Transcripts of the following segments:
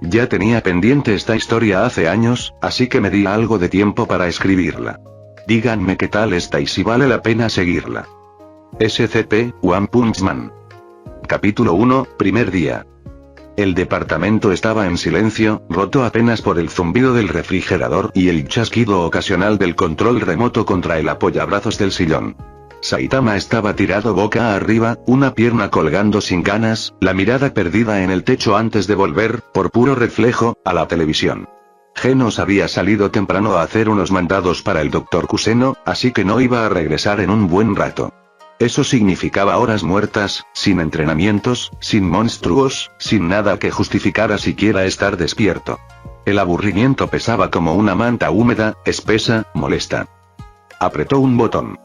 Ya tenía pendiente esta historia hace años, así que me di algo de tiempo para escribirla. Díganme qué tal está y si vale la pena seguirla. SCP, One Punch Man. Capítulo 1, primer día. El departamento estaba en silencio, roto apenas por el zumbido del refrigerador y el chasquido ocasional del control remoto contra el apoyabrazos del sillón. Saitama estaba tirado boca arriba, una pierna colgando sin ganas, la mirada perdida en el techo antes de volver, por puro reflejo, a la televisión. Genos había salido temprano a hacer unos mandados para el Dr. Kuseno, así que no iba a regresar en un buen rato. Eso significaba horas muertas, sin entrenamientos, sin monstruos, sin nada que justificara siquiera estar despierto. El aburrimiento pesaba como una manta húmeda, espesa, molesta. Apretó un botón.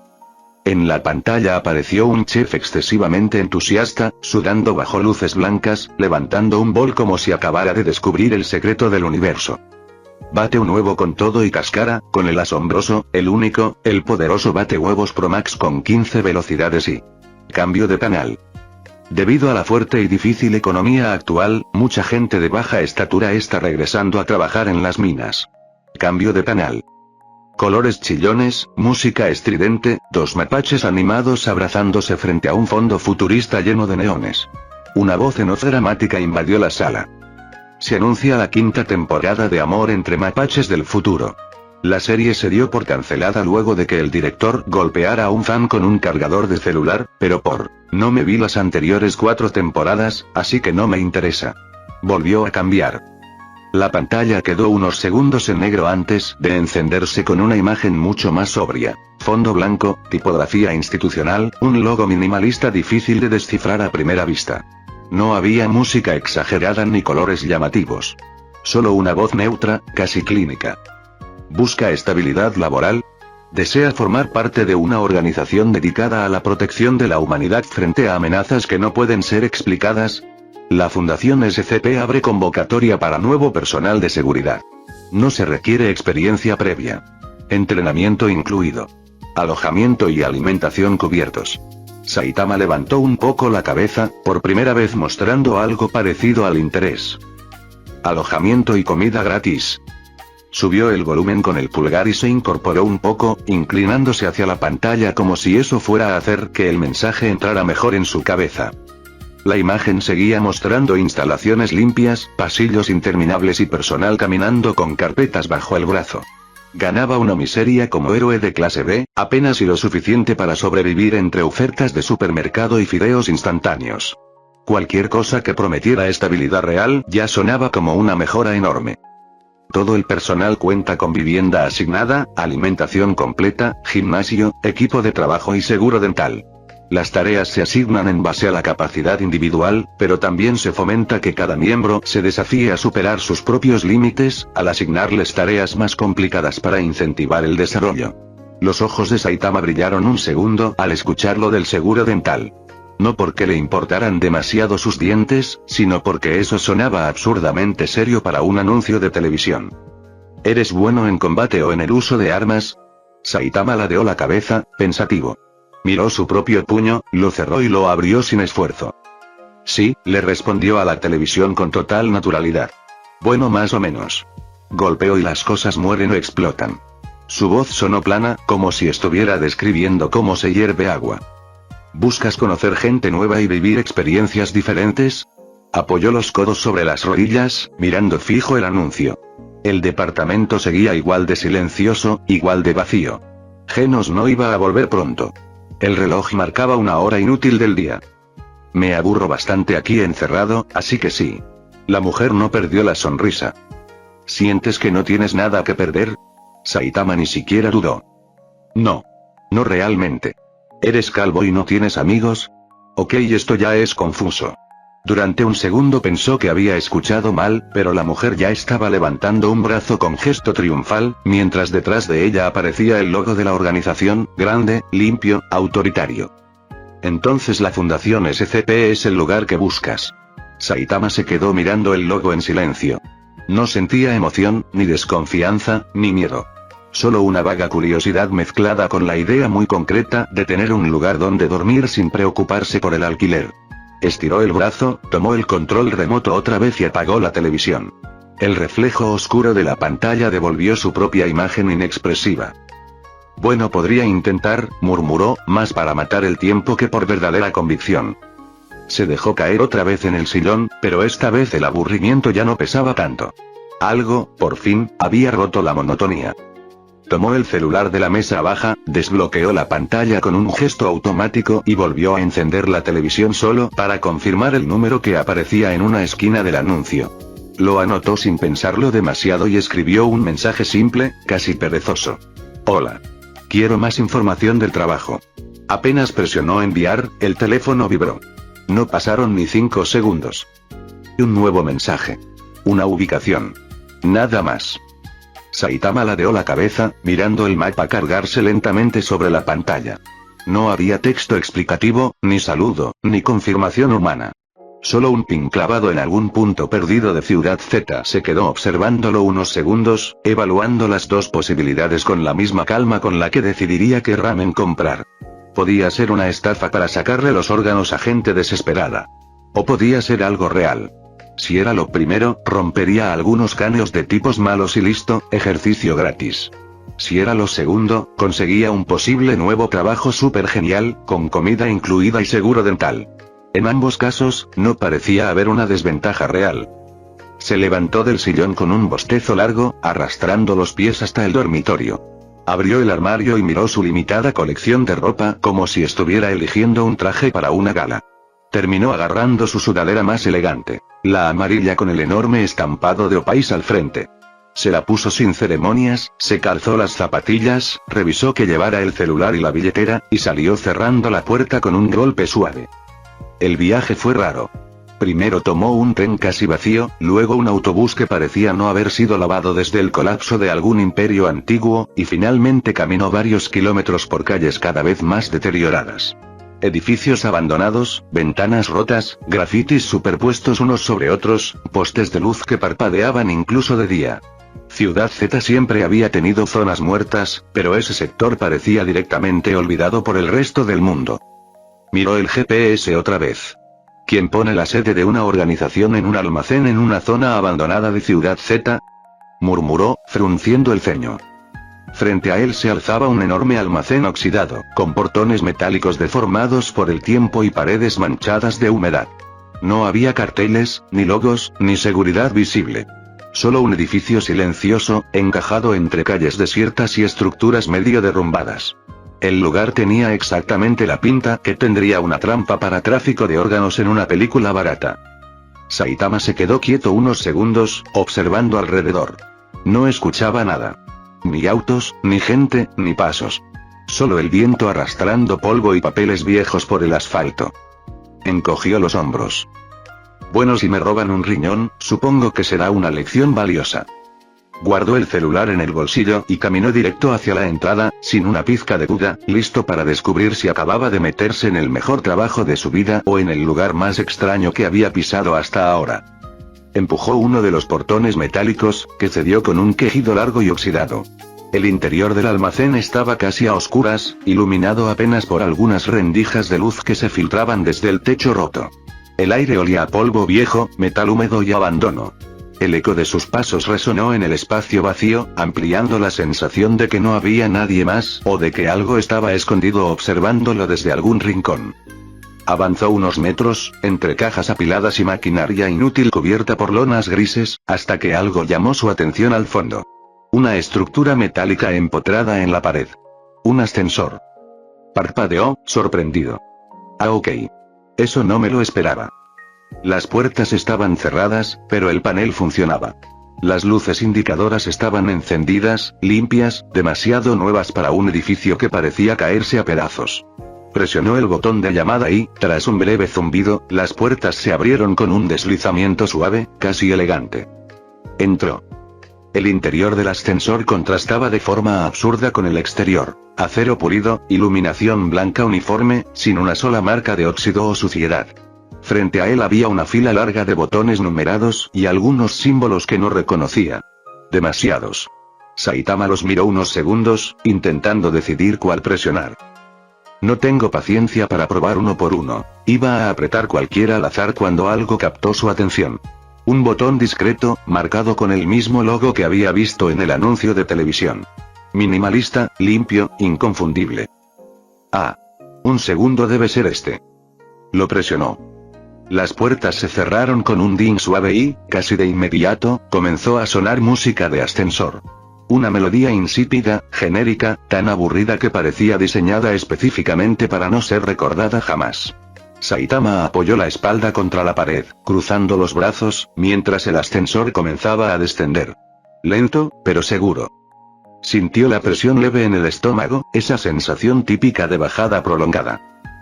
En la pantalla apareció un chef excesivamente entusiasta, sudando bajo luces blancas, levantando un bol como si acabara de descubrir el secreto del universo. Bate un huevo con todo y cáscara, con el asombroso, el único, el poderoso bate huevos Pro Max con 15 velocidades y cambio de canal. Debido a la fuerte y difícil economía actual, mucha gente de baja estatura está regresando a trabajar en las minas. Cambio de canal. Colores chillones, música estridente, dos mapaches animados abrazándose frente a un fondo futurista lleno de neones. Una voz en off dramática invadió la sala. Se anuncia la quinta temporada de Amor entre Mapaches del futuro. La serie se dio por cancelada luego de que el director golpeara a un fan con un cargador de celular, pero no me vi las anteriores 4 temporadas, así que no me interesa. Volvió a cambiar. La pantalla quedó unos segundos en negro antes de encenderse con una imagen mucho más sobria. Fondo blanco, tipografía institucional, un logo minimalista difícil de descifrar a primera vista. No había música exagerada ni colores llamativos. Solo una voz neutra, casi clínica. ¿Busca estabilidad laboral? ¿Desea formar parte de una organización dedicada a la protección de la humanidad frente a amenazas que no pueden ser explicadas? La Fundación SCP abre convocatoria para nuevo personal de seguridad. No se requiere experiencia previa. Entrenamiento incluido. Alojamiento y alimentación cubiertos. Saitama levantó un poco la cabeza, por primera vez mostrando algo parecido al interés. Alojamiento y comida gratis. Subió el volumen con el pulgar y se incorporó un poco, inclinándose hacia la pantalla como si eso fuera a hacer que el mensaje entrara mejor en su cabeza. La imagen seguía mostrando instalaciones limpias, pasillos interminables y personal caminando con carpetas bajo el brazo. Ganaba una miseria como héroe de clase B, apenas y lo suficiente para sobrevivir entre ofertas de supermercado y fideos instantáneos. Cualquier cosa que prometiera estabilidad real ya sonaba como una mejora enorme. Todo el personal cuenta con vivienda asignada, alimentación completa, gimnasio, equipo de trabajo y seguro dental. Las tareas se asignan en base a la capacidad individual, pero también se fomenta que cada miembro se desafíe a superar sus propios límites, al asignarles tareas más complicadas para incentivar el desarrollo. Los ojos de Saitama brillaron un segundo al escuchar lo del seguro dental. No porque le importaran demasiado sus dientes, sino porque eso sonaba absurdamente serio para un anuncio de televisión. ¿Eres bueno en combate o en el uso de armas? Saitama ladeó la cabeza, pensativo. Miró su propio puño, lo cerró y lo abrió sin esfuerzo. Sí, le respondió a la televisión con total naturalidad. Bueno, más o menos. Golpeo y las cosas mueren o explotan. Su voz sonó plana, como si estuviera describiendo cómo se hierve agua. ¿Buscas conocer gente nueva y vivir experiencias diferentes? Apoyó los codos sobre las rodillas, mirando fijo el anuncio. El departamento seguía igual de silencioso, igual de vacío. Genos no iba a volver pronto. El reloj marcaba una hora inútil del día. Me aburro bastante aquí encerrado, así que sí. La mujer no perdió la sonrisa. ¿Sientes que no tienes nada que perder? Saitama ni siquiera dudó. No. No realmente. ¿Eres calvo y no tienes amigos? Ok, esto ya es confuso. Durante un segundo pensó que había escuchado mal, pero la mujer ya estaba levantando un brazo con gesto triunfal, mientras detrás de ella aparecía el logo de la organización, grande, limpio, autoritario. Entonces la Fundación SCP es el lugar que buscas. Saitama se quedó mirando el logo en silencio. No sentía emoción, ni desconfianza, ni miedo. Solo una vaga curiosidad mezclada con la idea muy concreta de tener un lugar donde dormir sin preocuparse por el alquiler. Estiró el brazo, tomó el control remoto otra vez y apagó la televisión. El reflejo oscuro de la pantalla devolvió su propia imagen inexpresiva. Bueno, podría intentar, murmuró, más para matar el tiempo que por verdadera convicción. Se dejó caer otra vez en el sillón, pero esta vez el aburrimiento ya no pesaba tanto. Algo, por fin, había roto la monotonía. Tomó el celular de la mesa baja, desbloqueó la pantalla con un gesto automático y volvió a encender la televisión solo para confirmar el número que aparecía en una esquina del anuncio. Lo anotó sin pensarlo demasiado y escribió un mensaje simple, casi perezoso. Hola. Quiero más información del trabajo. Apenas presionó enviar, el teléfono vibró. No pasaron ni 5 segundos. Un nuevo mensaje. Una ubicación. Nada más. Saitama ladeó la cabeza, mirando el mapa cargarse lentamente sobre la pantalla. No había texto explicativo, ni saludo, ni confirmación humana. Solo un pin clavado en algún punto perdido de Ciudad Z. Se quedó observándolo unos segundos, evaluando las dos posibilidades con la misma calma con la que decidiría qué ramen comprar. Podía ser una estafa para sacarle los órganos a gente desesperada. O podía ser algo real. Si era lo primero, rompería algunos cráneos de tipos malos y listo, ejercicio gratis. Si era lo segundo, conseguía un posible nuevo trabajo súper genial, con comida incluida y seguro dental. En ambos casos, no parecía haber una desventaja real. Se levantó del sillón con un bostezo largo, arrastrando los pies hasta el dormitorio. Abrió el armario y miró su limitada colección de ropa como si estuviera eligiendo un traje para una gala. Terminó agarrando su sudadera más elegante, la amarilla con el enorme estampado de Opais al frente. Se la puso sin ceremonias, se calzó las zapatillas, revisó que llevara el celular y la billetera, y salió cerrando la puerta con un golpe suave. El viaje fue raro. Primero tomó un tren casi vacío, luego un autobús que parecía no haber sido lavado desde el colapso de algún imperio antiguo, y finalmente caminó varios kilómetros por calles cada vez más deterioradas. Edificios abandonados, ventanas rotas, grafitis superpuestos unos sobre otros, postes de luz que parpadeaban incluso de día. Ciudad Z siempre había tenido zonas muertas, pero ese sector parecía directamente olvidado por el resto del mundo. Miró el GPS otra vez. ¿Quién pone la sede de una organización en un almacén en una zona abandonada de Ciudad Z? Murmuró, frunciendo el ceño. Frente a él se alzaba un enorme almacén oxidado, con portones metálicos deformados por el tiempo y paredes manchadas de humedad. No había carteles, ni logos, ni seguridad visible. Solo un edificio silencioso, encajado entre calles desiertas y estructuras medio derrumbadas. El lugar tenía exactamente la pinta que tendría una trampa para tráfico de órganos en una película barata. Saitama se quedó quieto unos segundos, observando alrededor. No escuchaba nada. Ni autos, ni gente, ni pasos. Solo el viento arrastrando polvo y papeles viejos por el asfalto. Encogió los hombros. Bueno, si me roban un riñón, supongo que será una lección valiosa. Guardó el celular en el bolsillo y caminó directo hacia la entrada, sin una pizca de duda, listo para descubrir si acababa de meterse en el mejor trabajo de su vida o en el lugar más extraño que había pisado hasta ahora. Empujó uno de los portones metálicos, que cedió con un quejido largo y oxidado. El interior del almacén estaba casi a oscuras, iluminado apenas por algunas rendijas de luz que se filtraban desde el techo roto. El aire olía a polvo viejo, metal húmedo y abandono. El eco de sus pasos resonó en el espacio vacío, ampliando la sensación de que no había nadie más, o de que algo estaba escondido observándolo desde algún rincón. Avanzó unos metros, entre cajas apiladas y maquinaria inútil cubierta por lonas grises, hasta que algo llamó su atención al fondo. Una estructura metálica empotrada en la pared. Un ascensor. Parpadeó, sorprendido. Ah, ok. Eso no me lo esperaba. Las puertas estaban cerradas, pero el panel funcionaba. Las luces indicadoras estaban encendidas, limpias, demasiado nuevas para un edificio que parecía caerse a pedazos. Presionó el botón de llamada y, tras un breve zumbido, las puertas se abrieron con un deslizamiento suave, casi elegante. Entró. El interior del ascensor contrastaba de forma absurda con el exterior. Acero pulido, iluminación blanca uniforme, sin una sola marca de óxido o suciedad. Frente a él había una fila larga de botones numerados y algunos símbolos que no reconocía. Demasiados. Saitama los miró unos segundos, intentando decidir cuál presionar. No tengo paciencia para probar uno por uno. Iba a apretar cualquiera al azar cuando algo captó su atención. Un botón discreto, marcado con el mismo logo que había visto en el anuncio de televisión. Minimalista, limpio, inconfundible. Ah. Un segundo, debe ser este. Lo presionó. Las puertas se cerraron con un ding suave y, casi de inmediato, comenzó a sonar música de ascensor. Una melodía insípida, genérica, tan aburrida que parecía diseñada específicamente para no ser recordada jamás. Saitama apoyó la espalda contra la pared, cruzando los brazos, mientras el ascensor comenzaba a descender. Lento, pero seguro. Sintió la presión leve en el estómago, esa sensación típica de bajada prolongada.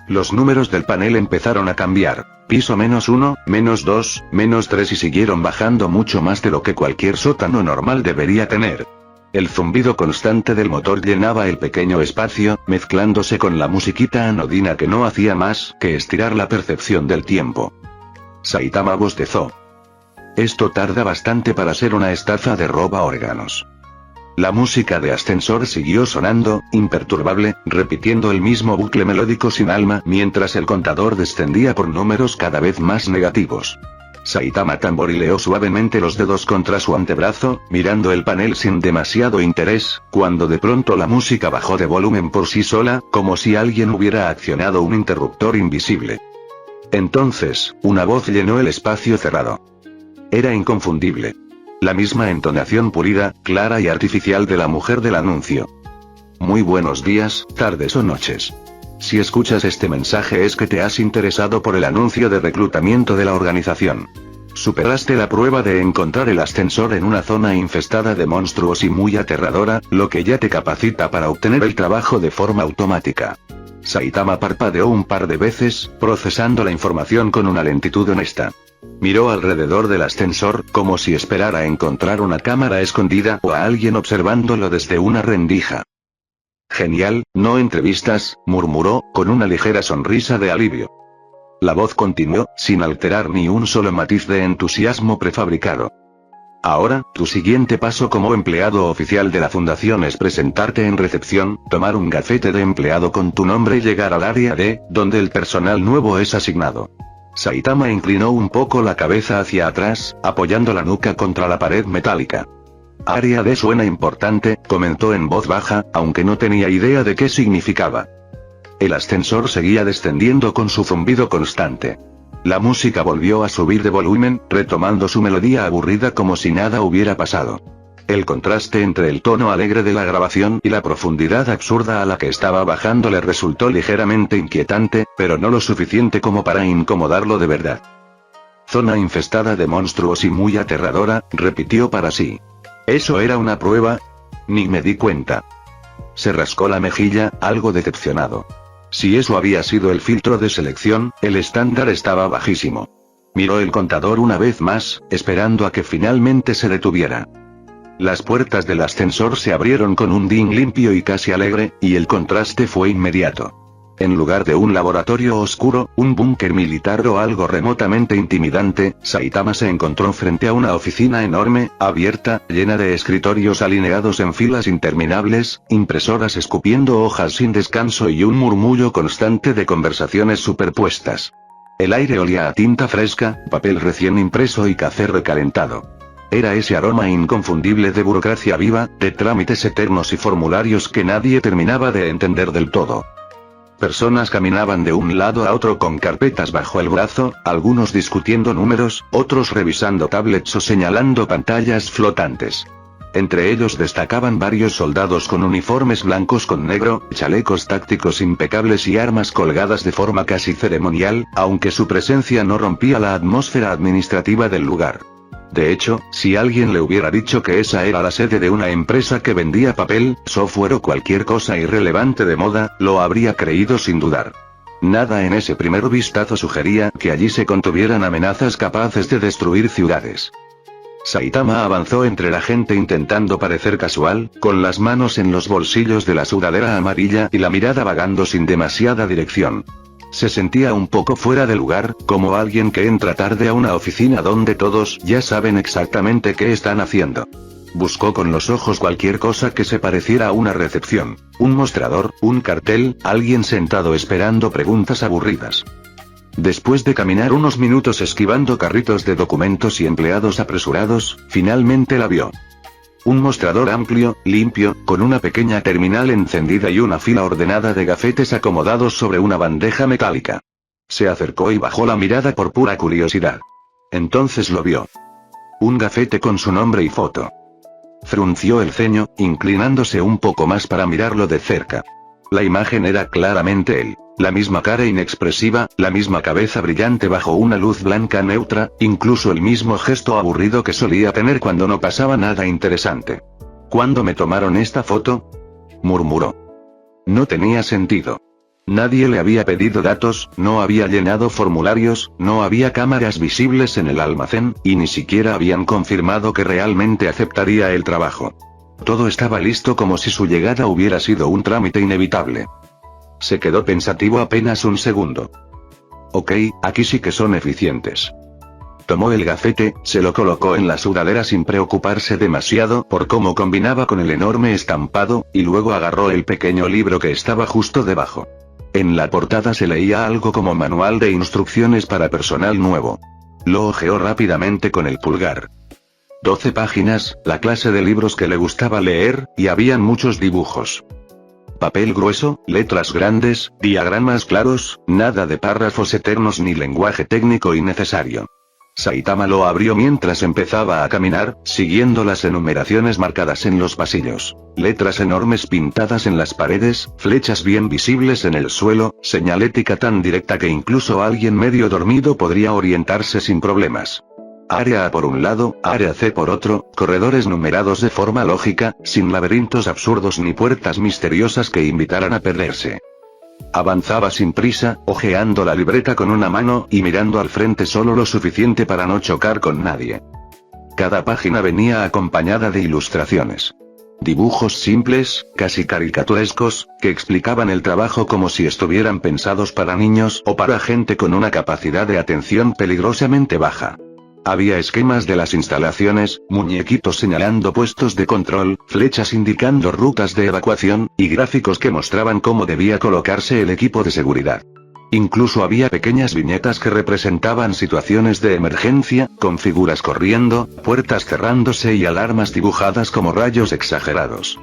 Los números del panel empezaron a cambiar. Piso -1, -2, -3 y siguieron bajando mucho más de lo que cualquier sótano normal debería tener. El zumbido constante del motor llenaba el pequeño espacio, mezclándose con la musiquita anodina que no hacía más que estirar la percepción del tiempo. Saitama bostezó. Esto tarda bastante para ser una estafa de roba órganos. La música de ascensor siguió sonando, imperturbable, repitiendo el mismo bucle melódico sin alma mientras el contador descendía por números cada vez más negativos. Saitama tamborileó suavemente los dedos contra su antebrazo, mirando el panel sin demasiado interés, cuando de pronto la música bajó de volumen por sí sola, como si alguien hubiera accionado un interruptor invisible. Entonces, una voz llenó el espacio cerrado. Era inconfundible. La misma entonación pulida, clara y artificial de la mujer del anuncio. Muy buenos días, tardes o noches. Si escuchas este mensaje es que te has interesado por el anuncio de reclutamiento de la organización. Superaste la prueba de encontrar el ascensor en una zona infestada de monstruos y muy aterradora, lo que ya te capacita para obtener el trabajo de forma automática. Saitama parpadeó un par de veces, procesando la información con una lentitud honesta. Miró alrededor del ascensor, como si esperara encontrar una cámara escondida o a alguien observándolo desde una rendija. Genial, no entrevistas, murmuró, con una ligera sonrisa de alivio. La voz continuó, sin alterar ni un solo matiz de entusiasmo prefabricado. Ahora, tu siguiente paso como empleado oficial de la fundación es presentarte en recepción, tomar un gafete de empleado con tu nombre y llegar al área D, donde el personal nuevo es asignado. Saitama inclinó un poco la cabeza hacia atrás, apoyando la nuca contra la pared metálica. Área D suena importante, comentó en voz baja, aunque no tenía idea de qué significaba. El ascensor seguía descendiendo con su zumbido constante. La música volvió a subir de volumen, retomando su melodía aburrida como si nada hubiera pasado. El contraste entre el tono alegre de la grabación y la profundidad absurda a la que estaba bajando le resultó ligeramente inquietante, pero no lo suficiente como para incomodarlo de verdad. Zona infestada de monstruos y muy aterradora, repitió para sí. ¿Eso era una prueba? Ni me di cuenta. Se rascó la mejilla, algo decepcionado. Si eso había sido el filtro de selección, el estándar estaba bajísimo. Miró el contador una vez más, esperando a que finalmente se detuviera. Las puertas del ascensor se abrieron con un ding limpio y casi alegre, y el contraste fue inmediato. En lugar de un laboratorio oscuro, un búnker militar o algo remotamente intimidante, Saitama se encontró frente a una oficina enorme, abierta, llena de escritorios alineados en filas interminables, impresoras escupiendo hojas sin descanso y un murmullo constante de conversaciones superpuestas. El aire olía a tinta fresca, papel recién impreso y café recalentado. Era ese aroma inconfundible de burocracia viva, de trámites eternos y formularios que nadie terminaba de entender del todo. Personas caminaban de un lado a otro con carpetas bajo el brazo, algunos discutiendo números, otros revisando tablets o señalando pantallas flotantes. Entre ellos destacaban varios soldados con uniformes blancos con negro, chalecos tácticos impecables y armas colgadas de forma casi ceremonial, aunque su presencia no rompía la atmósfera administrativa del lugar. De hecho, si alguien le hubiera dicho que esa era la sede de una empresa que vendía papel, software o cualquier cosa irrelevante de moda, lo habría creído sin dudar. Nada en ese primer vistazo sugería que allí se contuvieran amenazas capaces de destruir ciudades. Saitama avanzó entre la gente intentando parecer casual, con las manos en los bolsillos de la sudadera amarilla y la mirada vagando sin demasiada dirección. Se sentía un poco fuera de lugar, como alguien que entra tarde a una oficina donde todos ya saben exactamente qué están haciendo. Buscó con los ojos cualquier cosa que se pareciera a una recepción, un mostrador, un cartel, alguien sentado esperando preguntas aburridas. Después de caminar unos minutos esquivando carritos de documentos y empleados apresurados, finalmente la vio. Un mostrador amplio, limpio, con una pequeña terminal encendida y una fila ordenada de gafetes acomodados sobre una bandeja metálica. Se acercó y bajó la mirada por pura curiosidad. Entonces lo vio. Un gafete con su nombre y foto. Frunció el ceño, inclinándose un poco más para mirarlo de cerca. La imagen era claramente él. La misma cara inexpresiva, la misma cabeza brillante bajo una luz blanca neutra, incluso el mismo gesto aburrido que solía tener cuando no pasaba nada interesante. ¿Cuándo me tomaron esta foto?, murmuró. No tenía sentido. Nadie le había pedido datos, no había llenado formularios, no había cámaras visibles en el almacén, y ni siquiera habían confirmado que realmente aceptaría el trabajo. Todo estaba listo como si su llegada hubiera sido un trámite inevitable. Se quedó pensativo apenas un segundo. Ok, aquí sí que son eficientes. Tomó el gafete, se lo colocó en la sudadera sin preocuparse demasiado por cómo combinaba con el enorme estampado, y luego agarró el pequeño libro que estaba justo debajo. En la portada se leía algo como manual de instrucciones para personal nuevo. Lo hojeó rápidamente con el pulgar. 12 páginas, la clase de libros que le gustaba leer, y habían muchos dibujos. Papel grueso, letras grandes, diagramas claros, nada de párrafos eternos ni lenguaje técnico innecesario. Saitama lo abrió mientras empezaba a caminar, siguiendo las enumeraciones marcadas en los pasillos. Letras enormes pintadas en las paredes, flechas bien visibles en el suelo, señalética tan directa que incluso alguien medio dormido podría orientarse sin problemas. Área A por un lado, área C por otro, corredores numerados de forma lógica, sin laberintos absurdos ni puertas misteriosas que invitaran a perderse. Avanzaba sin prisa, hojeando la libreta con una mano y mirando al frente solo lo suficiente para no chocar con nadie. Cada página venía acompañada de ilustraciones. Dibujos simples, casi caricaturescos, que explicaban el trabajo como si estuvieran pensados para niños o para gente con una capacidad de atención peligrosamente baja. Había esquemas de las instalaciones, muñequitos señalando puestos de control, flechas indicando rutas de evacuación, y gráficos que mostraban cómo debía colocarse el equipo de seguridad. Incluso había pequeñas viñetas que representaban situaciones de emergencia, con figuras corriendo, puertas cerrándose y alarmas dibujadas como rayos exagerados.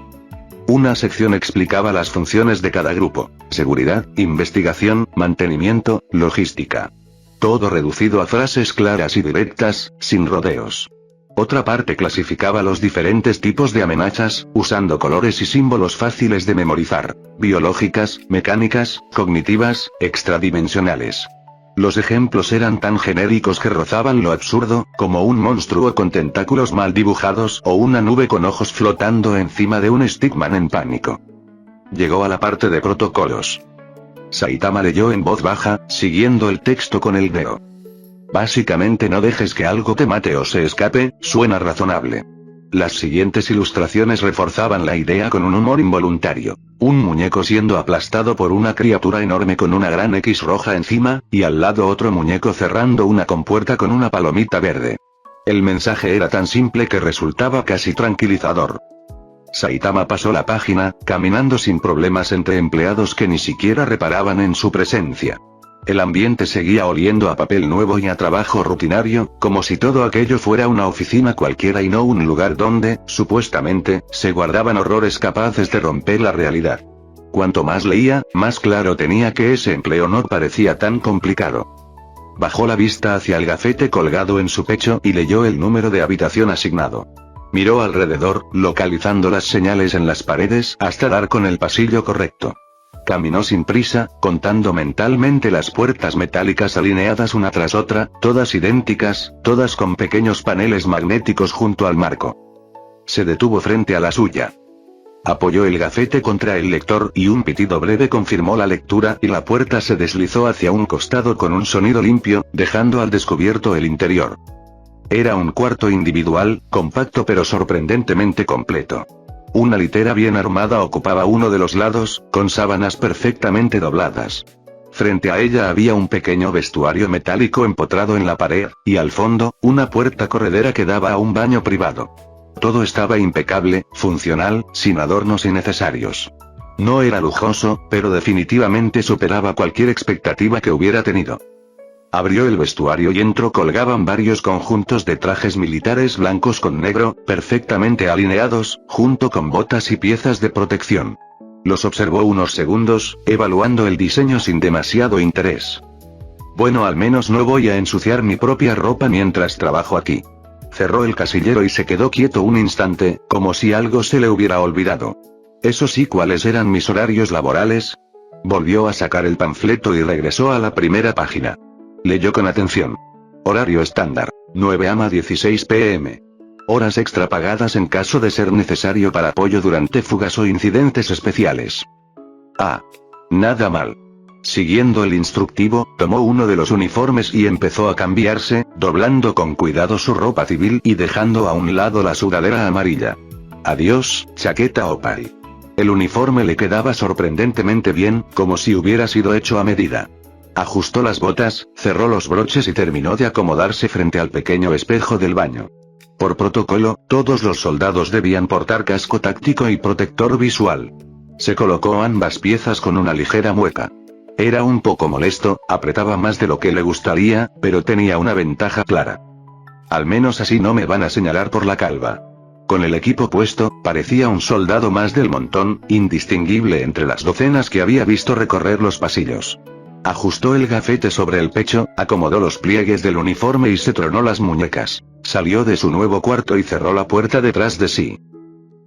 Una sección explicaba las funciones de cada grupo: seguridad, investigación, mantenimiento, logística. Todo reducido a frases claras y directas, sin rodeos. Otra parte clasificaba los diferentes tipos de amenazas, usando colores y símbolos fáciles de memorizar: biológicas, mecánicas, cognitivas, extradimensionales. Los ejemplos eran tan genéricos que rozaban lo absurdo, como un monstruo con tentáculos mal dibujados o una nube con ojos flotando encima de un stickman en pánico. Llegó a la parte de protocolos. Saitama leyó en voz baja, siguiendo el texto con el dedo. Básicamente no dejes que algo te mate o se escape, suena razonable. Las siguientes ilustraciones reforzaban la idea con un humor involuntario. Un muñeco siendo aplastado por una criatura enorme con una gran X roja encima, y al lado otro muñeco cerrando una compuerta con una palomita verde. El mensaje era tan simple que resultaba casi tranquilizador. Saitama pasó la página, caminando sin problemas entre empleados que ni siquiera reparaban en su presencia. El ambiente seguía oliendo a papel nuevo y a trabajo rutinario, como si todo aquello fuera una oficina cualquiera y no un lugar donde, supuestamente, se guardaban horrores capaces de romper la realidad. Cuanto más leía, más claro tenía que ese empleo no parecía tan complicado. Bajó la vista hacia el gafete colgado en su pecho y leyó el número de habitación asignado. Miró alrededor, localizando las señales en las paredes hasta dar con el pasillo correcto. Caminó sin prisa, contando mentalmente las puertas metálicas alineadas una tras otra, todas idénticas, todas con pequeños paneles magnéticos junto al marco. Se detuvo frente a la suya. Apoyó el gafete contra el lector y un pitido breve confirmó la lectura y la puerta se deslizó hacia un costado con un sonido limpio, dejando al descubierto el interior. Era un cuarto individual, compacto pero sorprendentemente completo. Una litera bien armada ocupaba uno de los lados, con sábanas perfectamente dobladas. Frente a ella había un pequeño vestuario metálico empotrado en la pared, y al fondo, una puerta corredera que daba a un baño privado. Todo estaba impecable, funcional, sin adornos innecesarios. No era lujoso, pero definitivamente superaba cualquier expectativa que hubiera tenido. Abrió el vestuario y dentro colgaban varios conjuntos de trajes militares blancos con negro, perfectamente alineados, junto con botas y piezas de protección. Los observó unos segundos, evaluando el diseño sin demasiado interés. Bueno, al menos no voy a ensuciar mi propia ropa mientras trabajo aquí. Cerró el casillero y se quedó quieto un instante, como si algo se le hubiera olvidado. Eso sí, ¿cuáles eran mis horarios laborales? Volvió a sacar el panfleto y regresó a la primera página. Leyó con atención. Horario estándar, 9 am a 16 pm. Horas extra pagadas en caso de ser necesario para apoyo durante fugas o incidentes especiales. Ah. Nada mal. Siguiendo el instructivo, tomó uno de los uniformes y empezó a cambiarse, doblando con cuidado su ropa civil y dejando a un lado la sudadera amarilla. Adiós, chaqueta Opal. El uniforme le quedaba sorprendentemente bien, como si hubiera sido hecho a medida. Ajustó las botas, cerró los broches y terminó de acomodarse frente al pequeño espejo del baño. Por protocolo, todos los soldados debían portar casco táctico y protector visual. Se colocó ambas piezas con una ligera mueca. Era un poco molesto, apretaba más de lo que le gustaría, pero tenía una ventaja clara. Al menos así no me van a señalar por la calva. Con el equipo puesto, parecía un soldado más del montón, indistinguible entre las docenas que había visto recorrer los pasillos. Ajustó el gafete sobre el pecho, acomodó los pliegues del uniforme y se tronó las muñecas. Salió de su nuevo cuarto y cerró la puerta detrás de sí.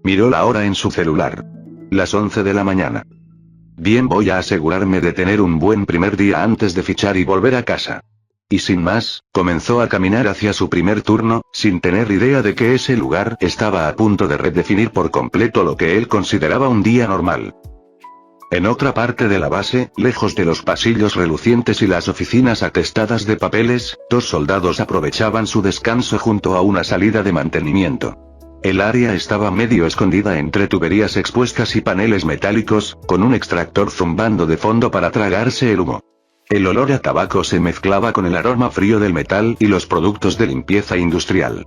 Miró la hora en su celular. Las 11 de la mañana. Bien, voy a asegurarme de tener un buen primer día antes de fichar y volver a casa. Y sin más, comenzó a caminar hacia su primer turno, sin tener idea de que ese lugar estaba a punto de redefinir por completo lo que él consideraba un día normal. En otra parte de la base, lejos de los pasillos relucientes y las oficinas atestadas de papeles, dos soldados aprovechaban su descanso junto a una salida de mantenimiento. El área estaba medio escondida entre tuberías expuestas y paneles metálicos, con un extractor zumbando de fondo para tragarse el humo. El olor a tabaco se mezclaba con el aroma frío del metal y los productos de limpieza industrial.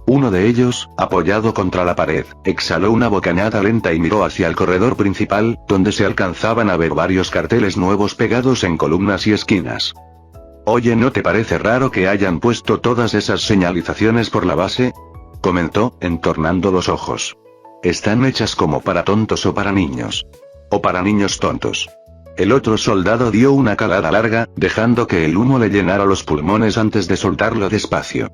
Uno de ellos, apoyado contra la pared, exhaló una bocanada lenta y miró hacia el corredor principal, donde se alcanzaban a ver varios carteles nuevos pegados en columnas y esquinas. Oye, ¿no te parece raro que hayan puesto todas esas señalizaciones por la base? Comentó, entornando los ojos. Están hechas como para tontos o para niños. O para niños tontos. El otro soldado dio una calada larga, dejando que el humo le llenara los pulmones antes de soltarlo despacio.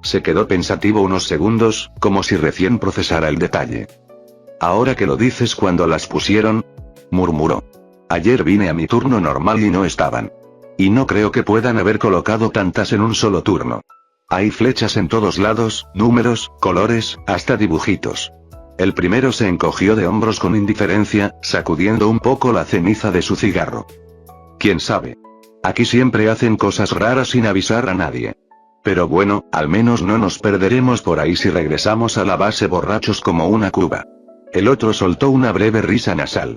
Se quedó pensativo unos segundos, como si recién procesara el detalle. Ahora que lo dices, ¿cuándo las pusieron? Murmuró. Ayer vine a mi turno normal y no estaban. Y no creo que puedan haber colocado tantas en un solo turno. Hay flechas en todos lados, números, colores, hasta dibujitos. El primero se encogió de hombros con indiferencia, sacudiendo un poco la ceniza de su cigarro. ¿Quién sabe? Aquí siempre hacen cosas raras sin avisar a nadie. Pero bueno, al menos no nos perderemos por ahí si regresamos a la base borrachos como una cuba. El otro soltó una breve risa nasal.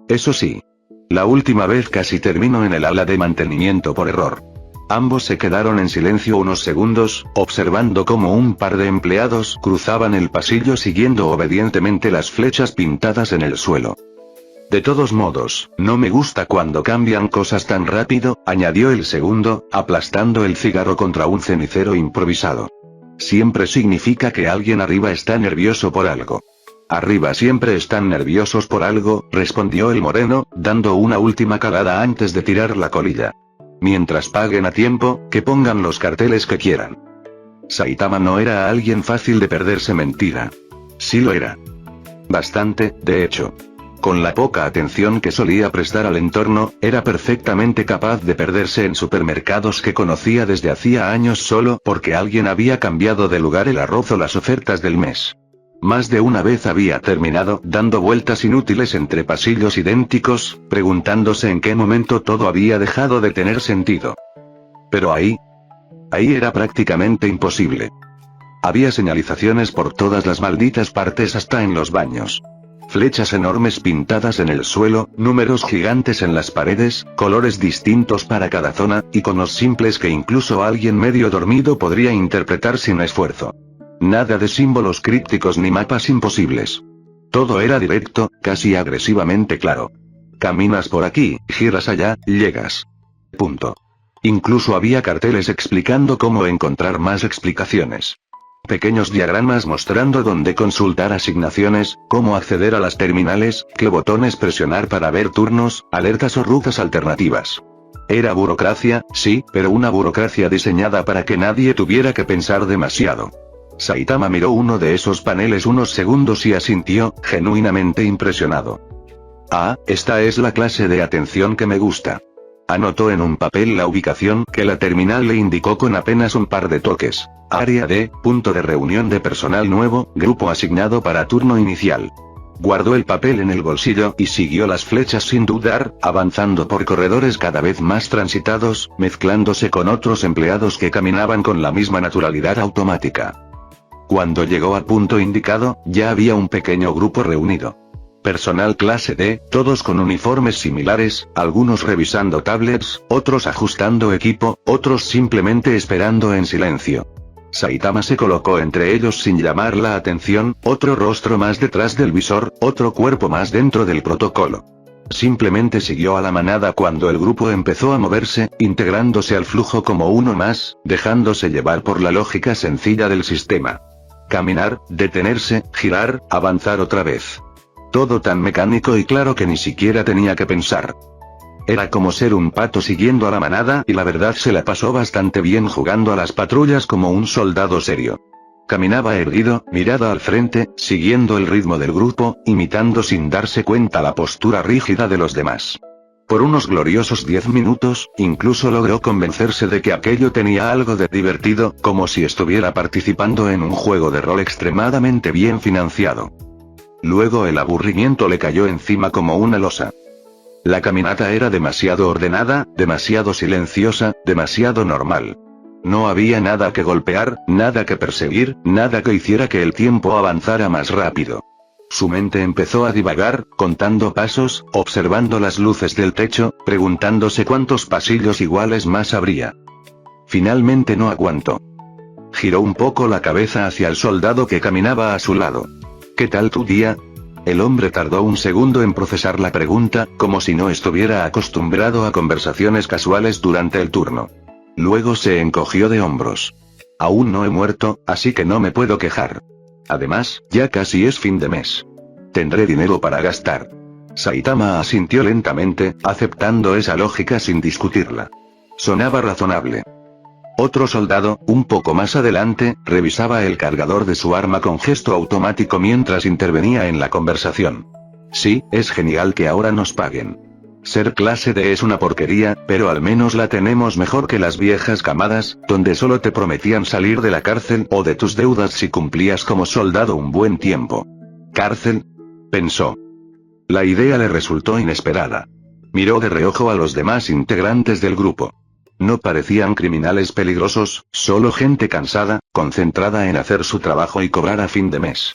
Eso sí. La última vez casi terminó en el ala de mantenimiento por error. Ambos se quedaron en silencio unos segundos, observando cómo un par de empleados cruzaban el pasillo siguiendo obedientemente las flechas pintadas en el suelo. De todos modos, no me gusta cuando cambian cosas tan rápido, añadió el segundo, aplastando el cigarro contra un cenicero improvisado. Siempre significa que alguien arriba está nervioso por algo. Arriba siempre están nerviosos por algo, respondió el moreno, dando una última calada antes de tirar la colilla. Mientras paguen a tiempo, que pongan los carteles que quieran. Saitama no era alguien fácil de perderse mentira. Sí lo era. Bastante, de hecho. Con la poca atención que solía prestar al entorno, era perfectamente capaz de perderse en supermercados que conocía desde hacía años solo porque alguien había cambiado de lugar el arroz o las ofertas del mes. Más de una vez había terminado dando vueltas inútiles entre pasillos idénticos, preguntándose en qué momento todo había dejado de tener sentido. Pero ahí era prácticamente imposible. Había señalizaciones por todas las malditas partes, hasta en los baños. Flechas enormes pintadas en el suelo, números gigantes en las paredes, colores distintos para cada zona, iconos simples que incluso alguien medio dormido podría interpretar sin esfuerzo. Nada de símbolos crípticos ni mapas imposibles. Todo era directo, casi agresivamente claro. Caminas por aquí, giras allá, llegas. Punto. Incluso había carteles explicando cómo encontrar más explicaciones. Pequeños diagramas mostrando dónde consultar asignaciones, cómo acceder a las terminales, qué botones presionar para ver turnos, alertas o rutas alternativas. Era burocracia, sí, pero una burocracia diseñada para que nadie tuviera que pensar demasiado. Saitama miró uno de esos paneles unos segundos y asintió, genuinamente impresionado. Ah, esta es la clase de atención que me gusta. Anotó en un papel la ubicación que la terminal le indicó con apenas un par de toques. Área D, punto de reunión de personal nuevo, grupo asignado para turno inicial. Guardó el papel en el bolsillo y siguió las flechas sin dudar, avanzando por corredores cada vez más transitados, mezclándose con otros empleados que caminaban con la misma naturalidad automática. Cuando llegó al punto indicado, ya había un pequeño grupo reunido. Personal clase D, todos con uniformes similares, algunos revisando tablets, otros ajustando equipo, otros simplemente esperando en silencio. Saitama se colocó entre ellos sin llamar la atención, otro rostro más detrás del visor, otro cuerpo más dentro del protocolo. Simplemente siguió a la manada cuando el grupo empezó a moverse, integrándose al flujo como uno más, dejándose llevar por la lógica sencilla del sistema. Caminar, detenerse, girar, avanzar otra vez. Todo tan mecánico y claro que ni siquiera tenía que pensar. Era como ser un pato siguiendo a la manada y la verdad se la pasó bastante bien jugando a las patrullas como un soldado serio. Caminaba erguido, mirada al frente, siguiendo el ritmo del grupo, imitando sin darse cuenta la postura rígida de los demás. Por unos gloriosos 10 minutos, incluso logró convencerse de que aquello tenía algo de divertido, como si estuviera participando en un juego de rol extremadamente bien financiado. Luego el aburrimiento le cayó encima como una losa. La caminata era demasiado ordenada, demasiado silenciosa, demasiado normal. No había nada que golpear, nada que perseguir, nada que hiciera que el tiempo avanzara más rápido. Su mente empezó a divagar, contando pasos, observando las luces del techo, preguntándose cuántos pasillos iguales más habría. Finalmente no aguantó. Giró un poco la cabeza hacia el soldado que caminaba a su lado. ¿Qué tal tu día? El hombre tardó un segundo en procesar la pregunta, como si no estuviera acostumbrado a conversaciones casuales durante el turno. Luego se encogió de hombros. Aún no he muerto, así que no me puedo quejar. Además, ya casi es fin de mes. Tendré dinero para gastar. Saitama asintió lentamente, aceptando esa lógica sin discutirla. Sonaba razonable. Otro soldado, un poco más adelante, revisaba el cargador de su arma con gesto automático mientras intervenía en la conversación. Sí, es genial que ahora nos paguen. Ser clase D es una porquería, pero al menos la tenemos mejor que las viejas camadas, donde solo te prometían salir de la cárcel o de tus deudas si cumplías como soldado un buen tiempo. ¿Cárcel? Pensó. La idea le resultó inesperada. Miró de reojo a los demás integrantes del grupo. No parecían criminales peligrosos, solo gente cansada, concentrada en hacer su trabajo y cobrar a fin de mes.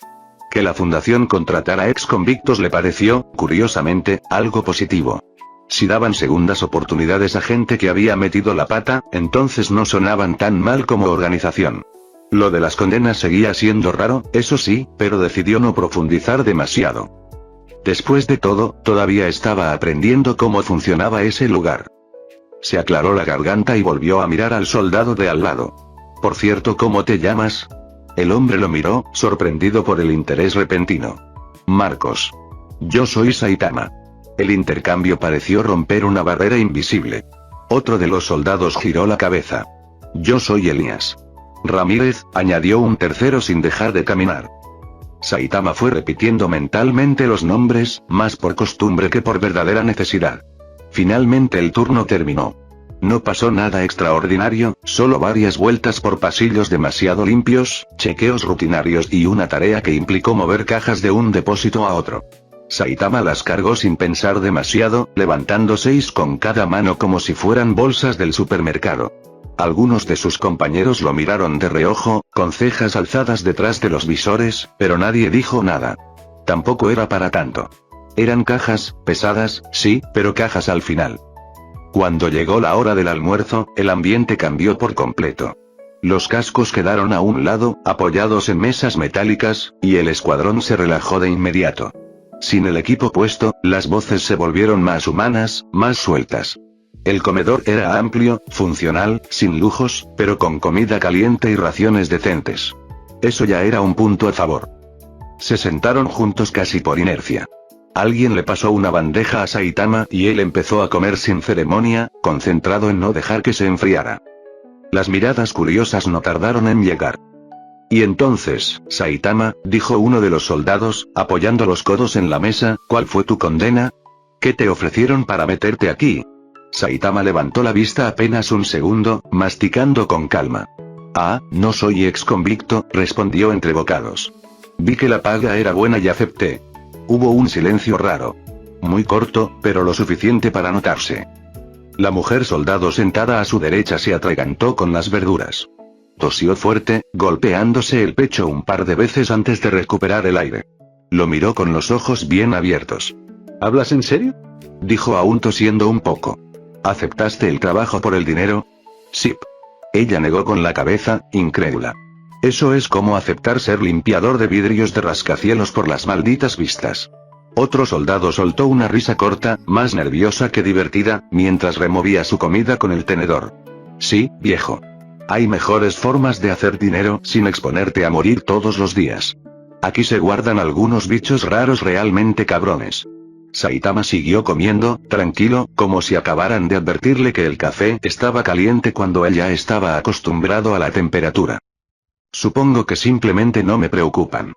Que la fundación contratara ex convictos le pareció, curiosamente, algo positivo. Si daban segundas oportunidades a gente que había metido la pata, entonces no sonaban tan mal como organización. Lo de las condenas seguía siendo raro, eso sí, pero decidió no profundizar demasiado. Después de todo, todavía estaba aprendiendo cómo funcionaba ese lugar. Se aclaró la garganta y volvió a mirar al soldado de al lado. Por cierto, ¿cómo te llamas? El hombre lo miró, sorprendido por el interés repentino. Marcos. Yo soy Saitama. El intercambio pareció romper una barrera invisible. Otro de los soldados giró la cabeza. Yo soy Elías Ramírez, añadió un tercero sin dejar de caminar. Saitama fue repitiendo mentalmente los nombres, más por costumbre que por verdadera necesidad. Finalmente el turno terminó. No pasó nada extraordinario, solo varias vueltas por pasillos demasiado limpios, chequeos rutinarios y una tarea que implicó mover cajas de un depósito a otro. Saitama las cargó sin pensar demasiado, levantando 6 con cada mano como si fueran bolsas del supermercado. Algunos de sus compañeros lo miraron de reojo, con cejas alzadas detrás de los visores, pero nadie dijo nada. Tampoco era para tanto. Eran cajas, pesadas, sí, pero cajas al final. Cuando llegó la hora del almuerzo, el ambiente cambió por completo. Los cascos quedaron a un lado, apoyados en mesas metálicas, y el escuadrón se relajó de inmediato. Sin el equipo puesto, las voces se volvieron más humanas, más sueltas. El comedor era amplio, funcional, sin lujos, pero con comida caliente y raciones decentes. Eso ya era un punto a favor. Se sentaron juntos casi por inercia. Alguien le pasó una bandeja a Saitama y él empezó a comer sin ceremonia, concentrado en no dejar que se enfriara. Las miradas curiosas no tardaron en llegar. Y entonces, Saitama, dijo uno de los soldados, apoyando los codos en la mesa, ¿cuál fue tu condena? ¿Qué te ofrecieron para meterte aquí? Saitama levantó la vista apenas un segundo, masticando con calma. Ah, no soy exconvicto, respondió entre bocados. Vi que la paga era buena y acepté. Hubo un silencio raro. Muy corto, pero lo suficiente para notarse. La mujer soldado sentada a su derecha se atragantó con las verduras. Tosió fuerte, golpeándose el pecho un par de veces antes de recuperar el aire. Lo miró con los ojos bien abiertos. ¿Hablas en serio? Dijo aún tosiendo un poco. ¿Aceptaste el trabajo por el dinero? Sí. Ella negó con la cabeza, incrédula. Eso es como aceptar ser limpiador de vidrios de rascacielos por las malditas vistas. Otro soldado soltó una risa corta, más nerviosa que divertida, mientras removía su comida con el tenedor. Sí, viejo. Hay mejores formas de hacer dinero sin exponerte a morir todos los días. Aquí se guardan algunos bichos raros realmente cabrones. Saitama siguió comiendo, tranquilo, como si acabaran de advertirle que el café estaba caliente cuando él ya estaba acostumbrado a la temperatura. Supongo que simplemente no me preocupan.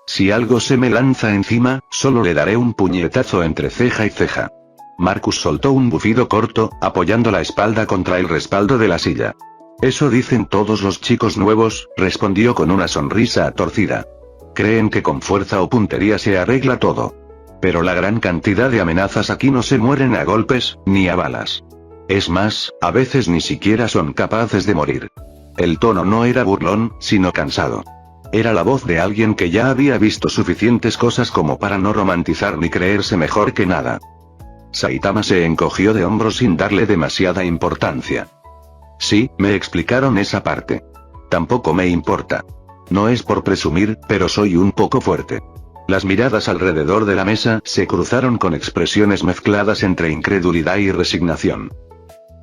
Si algo se me lanza encima, solo le daré un puñetazo entre ceja y ceja. Marcus soltó un bufido corto, apoyando la espalda contra el respaldo de la silla. Eso dicen todos los chicos nuevos, respondió con una sonrisa torcida. Creen que con fuerza o puntería se arregla todo. Pero la gran cantidad de amenazas aquí no se mueren a golpes, ni a balas. Es más, a veces ni siquiera son capaces de morir. El tono no era burlón, sino cansado. Era la voz de alguien que ya había visto suficientes cosas como para no romantizar ni creerse mejor que nada. Saitama se encogió de hombros sin darle demasiada importancia. Sí, me explicaron esa parte. Tampoco me importa. No es por presumir, pero soy un poco fuerte. Las miradas alrededor de la mesa se cruzaron con expresiones mezcladas entre incredulidad y resignación.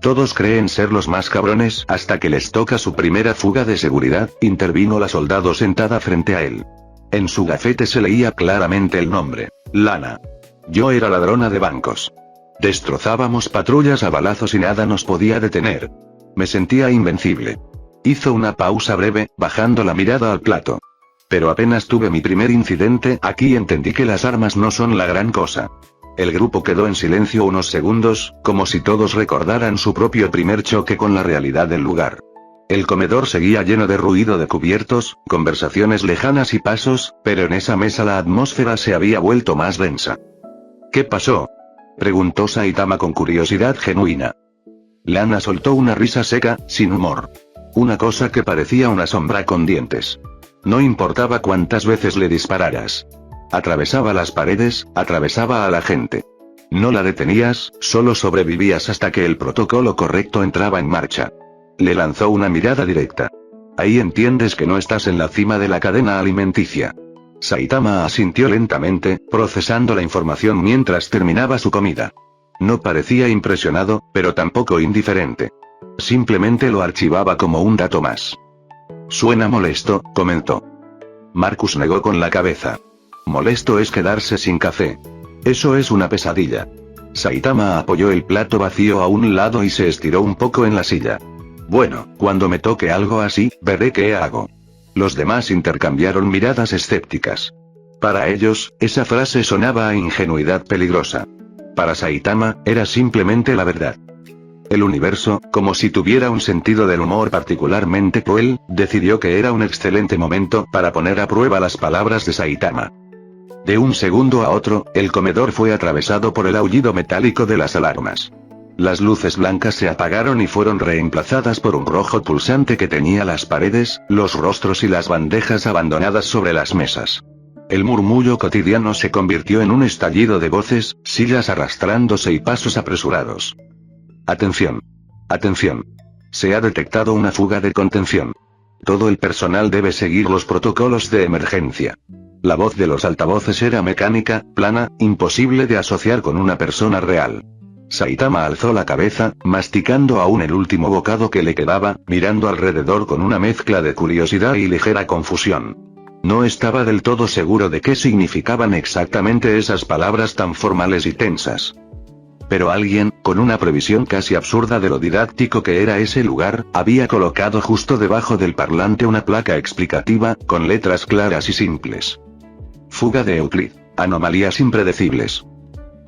Todos creen ser los más cabrones hasta que les toca su primera fuga de seguridad, intervino la soldado sentada frente a él. En su gafete se leía claramente el nombre: Lana. Yo era ladrona de bancos. Destrozábamos patrullas a balazos y nada nos podía detener. Me sentía invencible. Hizo una pausa breve, bajando la mirada al plato. Pero apenas tuve mi primer incidente aquí entendí que las armas no son la gran cosa. El grupo quedó en silencio unos segundos, como si todos recordaran su propio primer choque con la realidad del lugar. El comedor seguía lleno de ruido de cubiertos, conversaciones lejanas y pasos, pero en esa mesa la atmósfera se había vuelto más densa. ¿Qué pasó?, preguntó Saitama con curiosidad genuina. Lana soltó una risa seca, sin humor. Una cosa que parecía una sombra con dientes. No importaba cuántas veces le dispararas. Atravesaba las paredes, atravesaba a la gente. No la detenías, solo sobrevivías hasta que el protocolo correcto entraba en marcha. Le lanzó una mirada directa. Ahí entiendes que no estás en la cima de la cadena alimenticia. Saitama asintió lentamente, procesando la información mientras terminaba su comida. No parecía impresionado, pero tampoco indiferente. Simplemente lo archivaba como un dato más. Suena molesto, comentó. Marcus negó con la cabeza. Molesto es quedarse sin café. Eso es una pesadilla. Saitama apoyó el plato vacío a un lado y se estiró un poco en la silla. Bueno, cuando me toque algo así, veré qué hago. Los demás intercambiaron miradas escépticas. Para ellos, esa frase sonaba a ingenuidad peligrosa. Para Saitama, era simplemente la verdad. El universo, como si tuviera un sentido del humor particularmente cruel, decidió que era un excelente momento para poner a prueba las palabras de Saitama. De un segundo a otro, el comedor fue atravesado por el aullido metálico de las alarmas. Las luces blancas se apagaron y fueron reemplazadas por un rojo pulsante que teñía las paredes, los rostros y las bandejas abandonadas sobre las mesas. El murmullo cotidiano se convirtió en un estallido de voces, sillas arrastrándose y pasos apresurados. Atención. Atención. Se ha detectado una fuga de contención. todo el personal debe seguir los protocolos de emergencia. La voz de los altavoces era mecánica, plana, imposible de asociar con una persona real. Saitama alzó la cabeza, masticando aún el último bocado que le quedaba, mirando alrededor con una mezcla de curiosidad y ligera confusión. No estaba del todo seguro de qué significaban exactamente esas palabras tan formales y tensas. Pero alguien, con una previsión casi absurda de lo didáctico que era ese lugar, había colocado justo debajo del parlante una placa explicativa, con letras claras y simples. Fuga de Euclid. Anomalías impredecibles.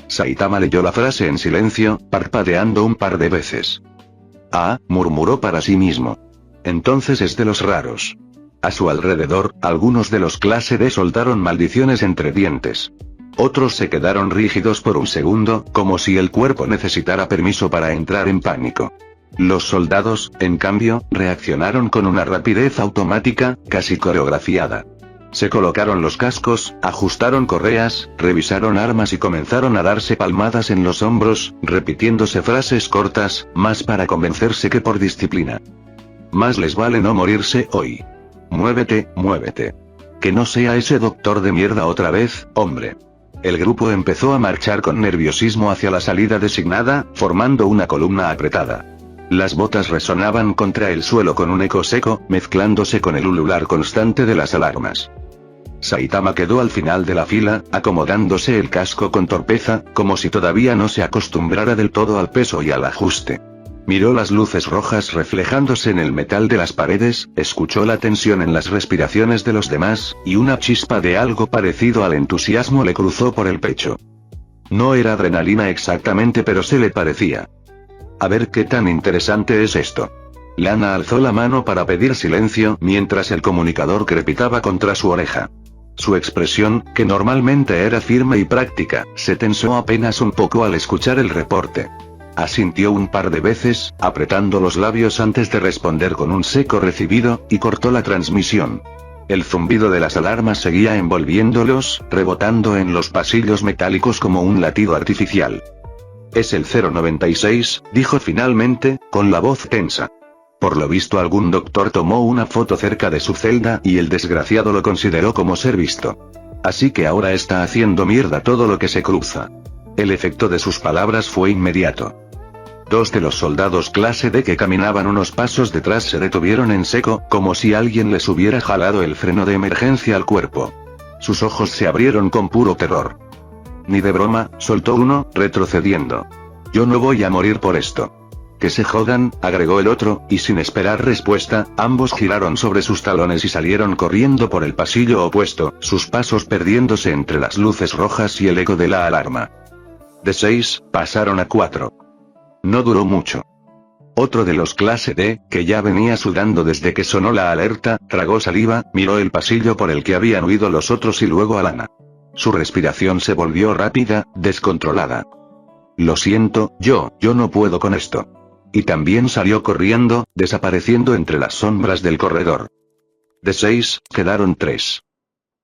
Saitama leyó la frase en silencio, parpadeando un par de veces. Ah, murmuró para sí mismo. Entonces es de los raros. A su alrededor, algunos de los clase D soltaron maldiciones entre dientes. Otros se quedaron rígidos por un segundo, como si el cuerpo necesitara permiso para entrar en pánico. Los soldados, en cambio, reaccionaron con una rapidez automática, casi coreografiada. Se colocaron los cascos, ajustaron correas, revisaron armas y comenzaron a darse palmadas en los hombros, repitiéndose frases cortas, más para convencerse que por disciplina. Más les vale no morirse hoy. Muévete, muévete. Que no sea ese doctor de mierda otra vez, hombre. El grupo empezó a marchar con nerviosismo hacia la salida designada, formando una columna apretada. Las botas resonaban contra el suelo con un eco seco, mezclándose con el ulular constante de las alarmas. Saitama quedó al final de la fila, acomodándose el casco con torpeza, como si todavía no se acostumbrara del todo al peso y al ajuste. Miró las luces rojas reflejándose en el metal de las paredes, escuchó la tensión en las respiraciones de los demás, y una chispa de algo parecido al entusiasmo le cruzó por el pecho. No era adrenalina exactamente, pero se le parecía. A ver qué tan interesante es esto. Lana alzó la mano para pedir silencio mientras el comunicador crepitaba contra su oreja. Su expresión, que normalmente era firme y práctica, se tensó apenas un poco al escuchar el reporte. Asintió un par de veces, apretando los labios antes de responder con un seco recibido, y cortó la transmisión. El zumbido de las alarmas seguía envolviéndolos, rebotando en los pasillos metálicos como un latido artificial. Es el 096, dijo finalmente, con la voz tensa. Por lo visto algún doctor tomó una foto cerca de su celda y el desgraciado lo consideró como ser visto. Así que ahora está haciendo mierda todo lo que se cruza. El efecto de sus palabras fue inmediato. Dos de los soldados clase D que caminaban unos pasos detrás se detuvieron en seco, como si alguien les hubiera jalado el freno de emergencia al cuerpo. Sus ojos se abrieron con puro terror. Ni de broma, soltó uno, retrocediendo. Yo no voy a morir por esto. Que se jodan, agregó el otro, y sin esperar respuesta, ambos giraron sobre sus talones y salieron corriendo por el pasillo opuesto, sus pasos perdiéndose entre las luces rojas y el eco de la alarma. De 6, pasaron a 4. No duró mucho. Otro de los clase D, que ya venía sudando desde que sonó la alerta, tragó saliva, miró el pasillo por el que habían huido los otros y luego a Lana. Su respiración se volvió rápida, descontrolada. Lo siento, yo no puedo con esto. Y también salió corriendo, desapareciendo entre las sombras del corredor. De 6, quedaron 3.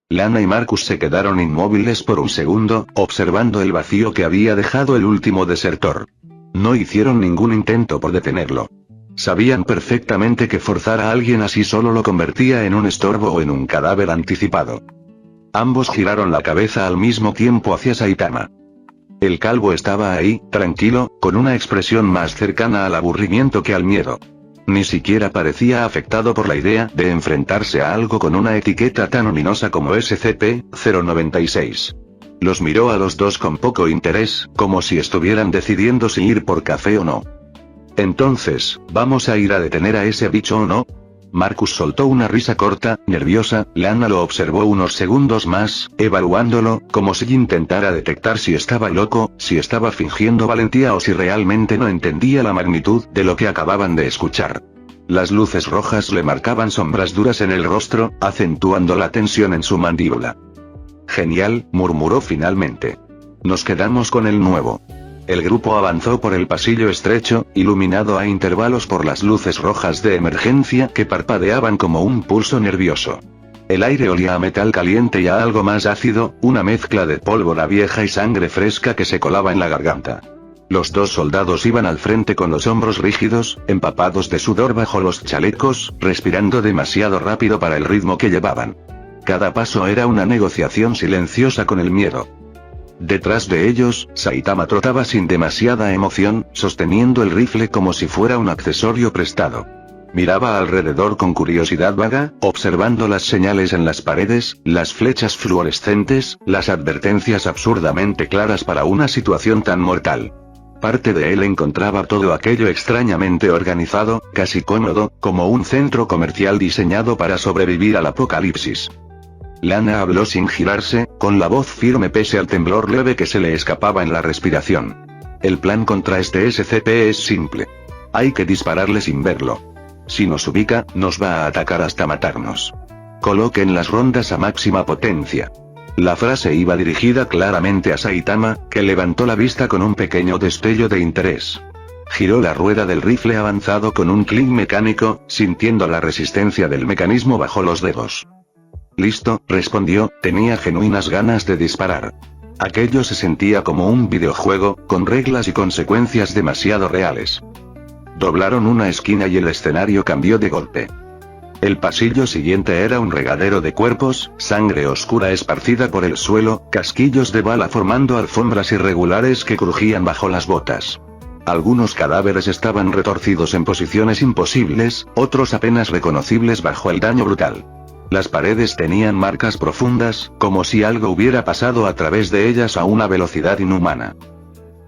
Lana y Marcus se quedaron inmóviles por un segundo, observando el vacío que había dejado el último desertor. No hicieron ningún intento por detenerlo. Sabían perfectamente que forzar a alguien así solo lo convertía en un estorbo o en un cadáver anticipado. Ambos giraron la cabeza al mismo tiempo hacia Saitama. El calvo estaba ahí, tranquilo, con una expresión más cercana al aburrimiento que al miedo. Ni siquiera parecía afectado por la idea de enfrentarse a algo con una etiqueta tan ominosa como SCP-096. Los miró a los dos con poco interés, como si estuvieran decidiendo si ir por café o no. Entonces, ¿vamos a ir a detener a ese bicho o no? Marcus soltó una risa corta, nerviosa. Lana lo observó unos segundos más, evaluándolo, como si intentara detectar si estaba loco, si estaba fingiendo valentía o si realmente no entendía la magnitud de lo que acababan de escuchar. Las luces rojas le marcaban sombras duras en el rostro, acentuando la tensión en su mandíbula. Genial, murmuró finalmente. Nos quedamos con el nuevo. El grupo avanzó por el pasillo estrecho, iluminado a intervalos por las luces rojas de emergencia que parpadeaban como un pulso nervioso. El aire olía a metal caliente y a algo más ácido, una mezcla de pólvora vieja y sangre fresca que se colaba en la garganta. Los dos soldados iban al frente con los hombros rígidos, empapados de sudor bajo los chalecos, respirando demasiado rápido para el ritmo que llevaban. Cada paso era una negociación silenciosa con el miedo. Detrás de ellos, Saitama trotaba sin demasiada emoción, sosteniendo el rifle como si fuera un accesorio prestado. Miraba alrededor con curiosidad vaga, observando las señales en las paredes, las flechas fluorescentes, las advertencias absurdamente claras para una situación tan mortal. Parte de él encontraba todo aquello extrañamente organizado, casi cómodo, como un centro comercial diseñado para sobrevivir al apocalipsis. Lana habló sin girarse, con la voz firme pese al temblor leve que se le escapaba en la respiración. El plan contra este SCP es simple. Hay que dispararle sin verlo. Si nos ubica, nos va a atacar hasta matarnos. Coloquen las rondas a máxima potencia. La frase iba dirigida claramente a Saitama, que levantó la vista con un pequeño destello de interés. Giró la rueda del rifle avanzado con un clic mecánico, sintiendo la resistencia del mecanismo bajo los dedos. Listo, respondió, tenía genuinas ganas de disparar. Aquello se sentía como un videojuego, con reglas y consecuencias demasiado reales. Doblaron una esquina y el escenario cambió de golpe. El pasillo siguiente era un regadero de cuerpos, sangre oscura esparcida por el suelo, casquillos de bala formando alfombras irregulares que crujían bajo las botas. Algunos cadáveres estaban retorcidos en posiciones imposibles, otros apenas reconocibles bajo el daño brutal. Las paredes tenían marcas profundas, como si algo hubiera pasado a través de ellas a una velocidad inhumana.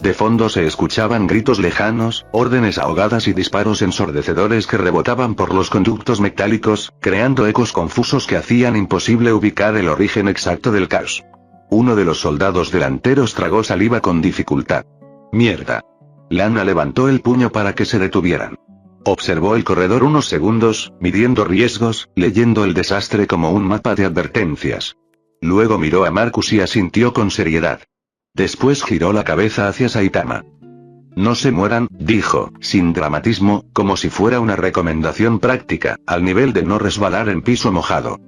De fondo se escuchaban gritos lejanos, órdenes ahogadas y disparos ensordecedores que rebotaban por los conductos metálicos, creando ecos confusos que hacían imposible ubicar el origen exacto del caos. Uno de los soldados delanteros tragó saliva con dificultad. ¡Mierda! Lana levantó el puño para que se detuvieran. Observó el corredor unos segundos, midiendo riesgos, leyendo el desastre como un mapa de advertencias. Luego miró a Marcus y asintió con seriedad. Después giró la cabeza hacia Saitama. No se mueran, dijo, sin dramatismo, como si fuera una recomendación práctica, al nivel de no resbalar en piso mojado.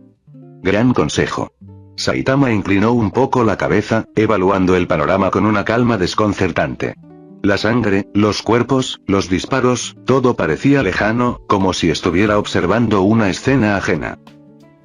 Gran consejo. Saitama inclinó un poco la cabeza, evaluando el panorama con una calma desconcertante. La sangre, los cuerpos, los disparos, todo parecía lejano, como si estuviera observando una escena ajena.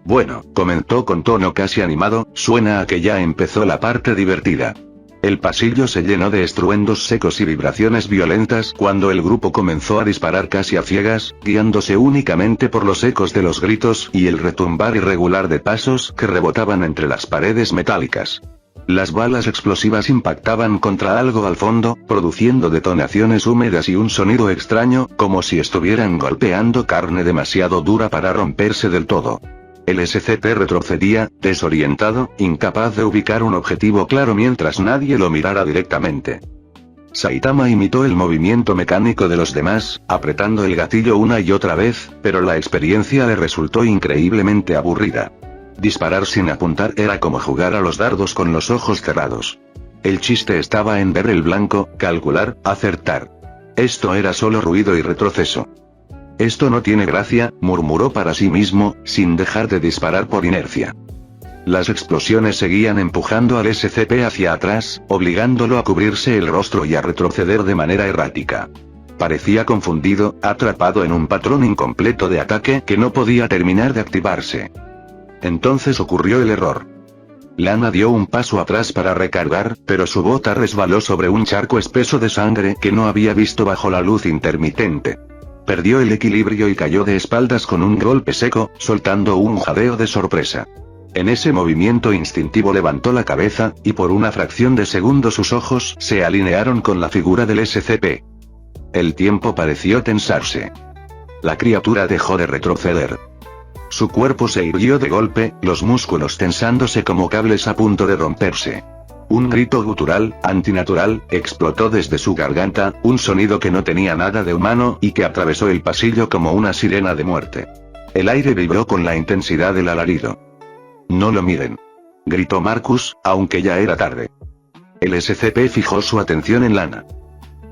Bueno, comentó con tono casi animado, suena a que ya empezó la parte divertida. El pasillo se llenó de estruendos secos y vibraciones violentas cuando el grupo comenzó a disparar casi a ciegas, guiándose únicamente por los ecos de los gritos y el retumbar irregular de pasos que rebotaban entre las paredes metálicas. Las balas explosivas impactaban contra algo al fondo, produciendo detonaciones húmedas y un sonido extraño, como si estuvieran golpeando carne demasiado dura para romperse del todo. El SCP retrocedía, desorientado, incapaz de ubicar un objetivo claro mientras nadie lo mirara directamente. Saitama imitó el movimiento mecánico de los demás, apretando el gatillo una y otra vez, pero la experiencia le resultó increíblemente aburrida. Disparar sin apuntar era como jugar a los dardos con los ojos cerrados. El chiste estaba en ver el blanco, calcular, acertar. Esto era solo ruido y retroceso. Esto no tiene gracia, murmuró para sí mismo, sin dejar de disparar por inercia. Las explosiones seguían empujando al SCP hacia atrás, obligándolo a cubrirse el rostro y a retroceder de manera errática. Parecía confundido, atrapado en un patrón incompleto de ataque que no podía terminar de activarse. Entonces ocurrió el error. Lana dio un paso atrás para recargar, pero su bota resbaló sobre un charco espeso de sangre que no había visto bajo la luz intermitente. Perdió el equilibrio y cayó de espaldas con un golpe seco, soltando un jadeo de sorpresa. En ese movimiento instintivo levantó la cabeza, y por una fracción de segundo sus ojos se alinearon con la figura del SCP. El tiempo pareció tensarse. La criatura dejó de retroceder. Su cuerpo se irguió de golpe, los músculos tensándose como cables a punto de romperse. Un grito gutural, antinatural, explotó desde su garganta, un sonido que no tenía nada de humano y que atravesó el pasillo como una sirena de muerte. El aire vibró con la intensidad del alarido. «No lo miren», gritó Marcus, aunque ya era tarde. El SCP fijó su atención en Lana.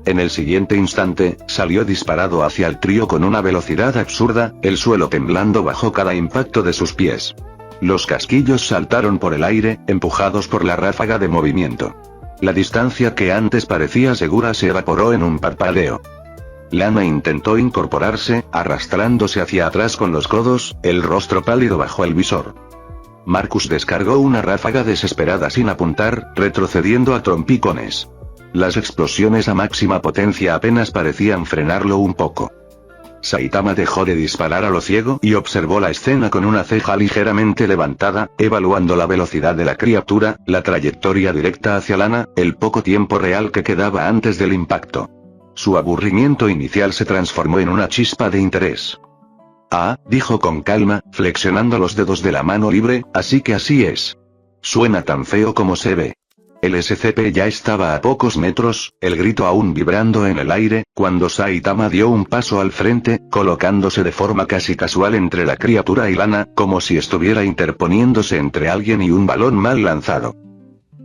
En el siguiente instante, salió disparado hacia el trío con una velocidad absurda, el suelo temblando bajo cada impacto de sus pies. Los casquillos saltaron por el aire, empujados por la ráfaga de movimiento. La distancia que antes parecía segura se evaporó en un parpadeo. Lana intentó incorporarse, arrastrándose hacia atrás con los codos, el rostro pálido bajo el visor. Marcus descargó una ráfaga desesperada sin apuntar, retrocediendo a trompicones. Las explosiones a máxima potencia apenas parecían frenarlo un poco. Saitama dejó de disparar a lo ciego y observó la escena con una ceja ligeramente levantada, evaluando la velocidad de la criatura, la trayectoria directa hacia Lana, el poco tiempo real que quedaba antes del impacto. Su aburrimiento inicial se transformó en una chispa de interés. Ah, dijo con calma, flexionando los dedos de la mano libre, así que así es. Suena tan feo como se ve. El SCP ya estaba a pocos metros, el grito aún vibrando en el aire, cuando Saitama dio un paso al frente, colocándose de forma casi casual entre la criatura y Lana, como si estuviera interponiéndose entre alguien y un balón mal lanzado.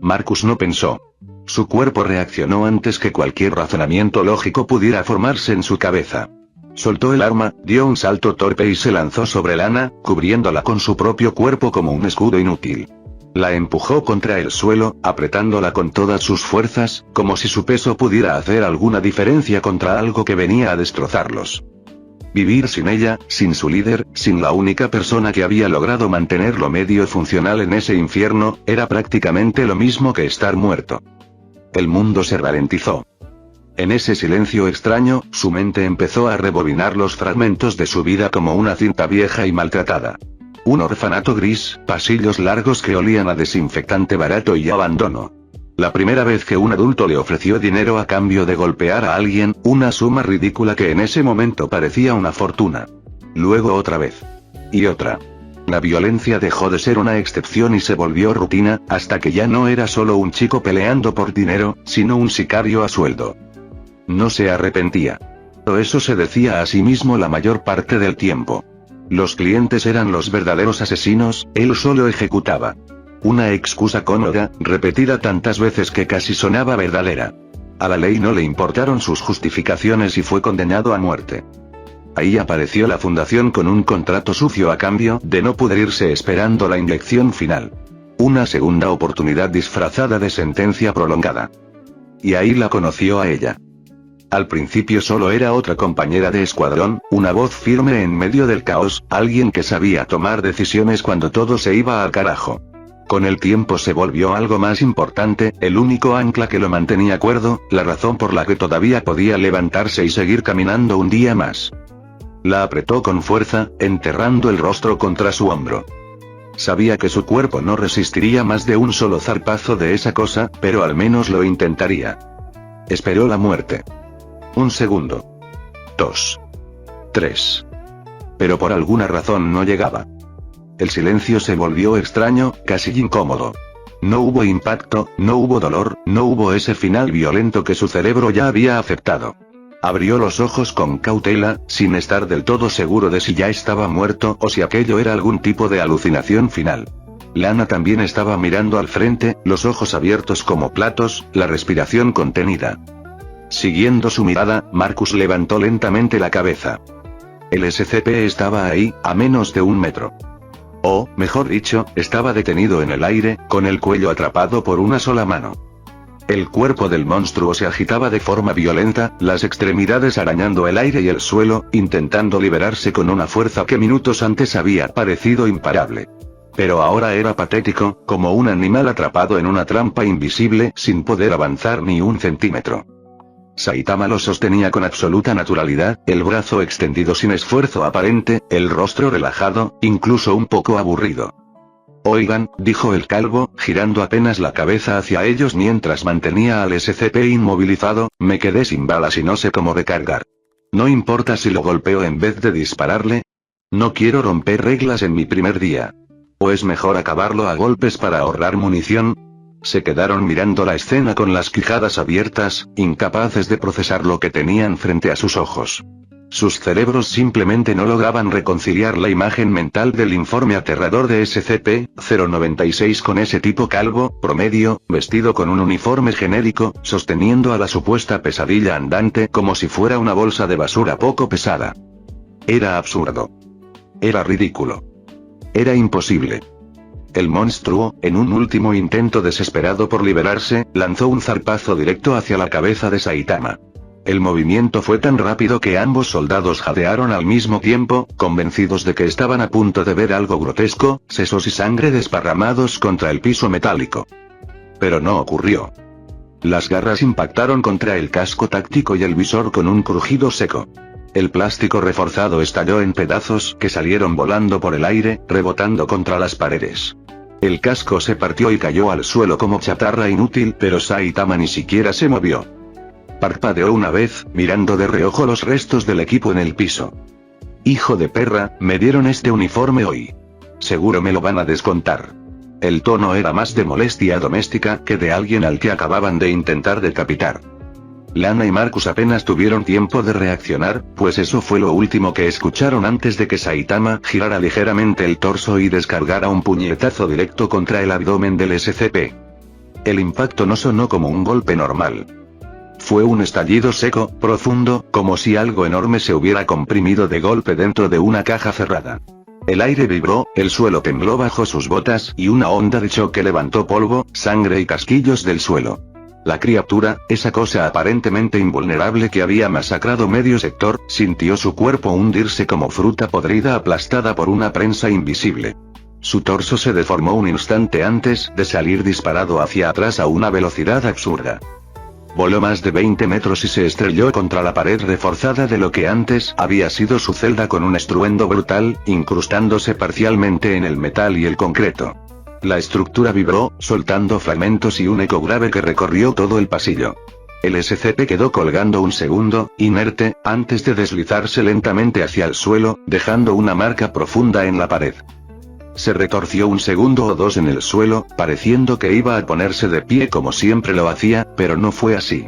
Marcus no pensó. Su cuerpo reaccionó antes que cualquier razonamiento lógico pudiera formarse en su cabeza. Soltó el arma, dio un salto torpe y se lanzó sobre Lana, cubriéndola con su propio cuerpo como un escudo inútil. La empujó contra el suelo, apretándola con todas sus fuerzas, como si su peso pudiera hacer alguna diferencia contra algo que venía a destrozarlos. Vivir sin ella, sin su líder, sin la única persona que había logrado mantenerlo medio funcional en ese infierno, era prácticamente lo mismo que estar muerto. El mundo se ralentizó. En ese silencio extraño, su mente empezó a rebobinar los fragmentos de su vida como una cinta vieja y maltratada. Un orfanato gris, pasillos largos que olían a desinfectante barato y abandono. La primera vez que un adulto le ofreció dinero a cambio de golpear a alguien, una suma ridícula que en ese momento parecía una fortuna. Luego otra vez. Y otra. La violencia dejó de ser una excepción y se volvió rutina, hasta que ya no era solo un chico peleando por dinero, sino un sicario a sueldo. No se arrepentía. Pero eso se decía a sí mismo la mayor parte del tiempo. Los clientes eran los verdaderos asesinos, él solo ejecutaba. Una excusa cómoda, repetida tantas veces que casi sonaba verdadera. A la ley no le importaron sus justificaciones y fue condenado a muerte. Ahí apareció la fundación con un contrato sucio a cambio de no pudrirse esperando la inyección final. Una segunda oportunidad disfrazada de sentencia prolongada. Y ahí la conoció a ella. Al principio solo era otra compañera de escuadrón, una voz firme en medio del caos, alguien que sabía tomar decisiones cuando todo se iba al carajo. Con el tiempo se volvió algo más importante, el único ancla que lo mantenía cuerdo, la razón por la que todavía podía levantarse y seguir caminando un día más. La apretó con fuerza, enterrando el rostro contra su hombro. Sabía que su cuerpo no resistiría más de un solo zarpazo de esa cosa, pero al menos lo intentaría. Esperó la muerte. 1 segundo. 2. 3. Pero por alguna razón no llegaba. El silencio se volvió extraño, casi incómodo. No hubo impacto, no hubo dolor, no hubo ese final violento que su cerebro ya había aceptado. Abrió los ojos con cautela, sin estar del todo seguro de si ya estaba muerto o si aquello era algún tipo de alucinación final. Lana también estaba mirando al frente, los ojos abiertos como platos, la respiración contenida. Siguiendo su mirada, Marcus levantó lentamente la cabeza. El SCP estaba ahí, a menos de 1 metro. O, mejor dicho, estaba detenido en el aire, con el cuello atrapado por una sola mano. El cuerpo del monstruo se agitaba de forma violenta, las extremidades arañando el aire y el suelo, intentando liberarse con una fuerza que minutos antes había parecido imparable. Pero ahora era patético, como un animal atrapado en una trampa invisible, sin poder avanzar ni 1 centímetro. Saitama lo sostenía con absoluta naturalidad, el brazo extendido sin esfuerzo aparente, el rostro relajado, incluso un poco aburrido. Oigan, dijo el calvo, girando apenas la cabeza hacia ellos mientras mantenía al SCP inmovilizado, me quedé sin balas y no sé cómo recargar. ¿No importa si lo golpeo en vez de dispararle? No quiero romper reglas en mi primer día. ¿O es mejor acabarlo a golpes para ahorrar munición? Se quedaron mirando la escena con las quijadas abiertas, incapaces de procesar lo que tenían frente a sus ojos. Sus cerebros simplemente no lograban reconciliar la imagen mental del informe aterrador de SCP-096 con ese tipo calvo, promedio, vestido con un uniforme genérico, sosteniendo a la supuesta pesadilla andante como si fuera una bolsa de basura poco pesada. Era absurdo. Era ridículo. Era imposible. El monstruo, en un último intento desesperado por liberarse, lanzó un zarpazo directo hacia la cabeza de Saitama. El movimiento fue tan rápido que ambos soldados jadearon al mismo tiempo, convencidos de que estaban a punto de ver algo grotesco, sesos y sangre desparramados contra el piso metálico. Pero no ocurrió. Las garras impactaron contra el casco táctico y el visor con un crujido seco. El plástico reforzado estalló en pedazos que salieron volando por el aire, rebotando contra las paredes. El casco se partió y cayó al suelo como chatarra inútil, pero Saitama ni siquiera se movió. Parpadeó una vez, mirando de reojo los restos del equipo en el piso. Hijo de perra, me dieron este uniforme hoy. Seguro me lo van a descontar. El tono era más de molestia doméstica que de alguien al que acababan de intentar decapitar. Lana y Marcus apenas tuvieron tiempo de reaccionar, pues eso fue lo último que escucharon antes de que Saitama girara ligeramente el torso y descargara un puñetazo directo contra el abdomen del SCP. El impacto no sonó como un golpe normal. Fue un estallido seco, profundo, como si algo enorme se hubiera comprimido de golpe dentro de una caja cerrada. El aire vibró, el suelo tembló bajo sus botas y una onda de choque levantó polvo, sangre y casquillos del suelo. La criatura, esa cosa aparentemente invulnerable que había masacrado medio sector, sintió su cuerpo hundirse como fruta podrida aplastada por una prensa invisible. Su torso se deformó un instante antes de salir disparado hacia atrás a una velocidad absurda. Voló más de 20 metros y se estrelló contra la pared reforzada de lo que antes había sido su celda con un estruendo brutal, incrustándose parcialmente en el metal y el concreto. La estructura vibró, soltando fragmentos y un eco grave que recorrió todo el pasillo. El SCP quedó colgando un segundo, inerte, antes de deslizarse lentamente hacia el suelo, dejando una marca profunda en la pared. Se retorció un segundo o dos en el suelo, pareciendo que iba a ponerse de pie como siempre lo hacía, pero no fue así.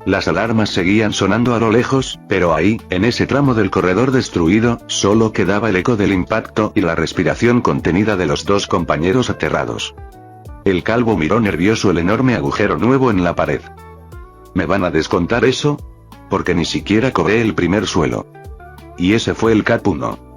Las alarmas seguían sonando a lo lejos, pero ahí, en ese tramo del corredor destruido, solo quedaba el eco del impacto y la respiración contenida de los dos compañeros aterrados. El calvo miró nervioso el enorme agujero nuevo en la pared. ¿Me van a descontar eso? Porque ni siquiera cobré el primer suelo. Y ese fue el Cap 1.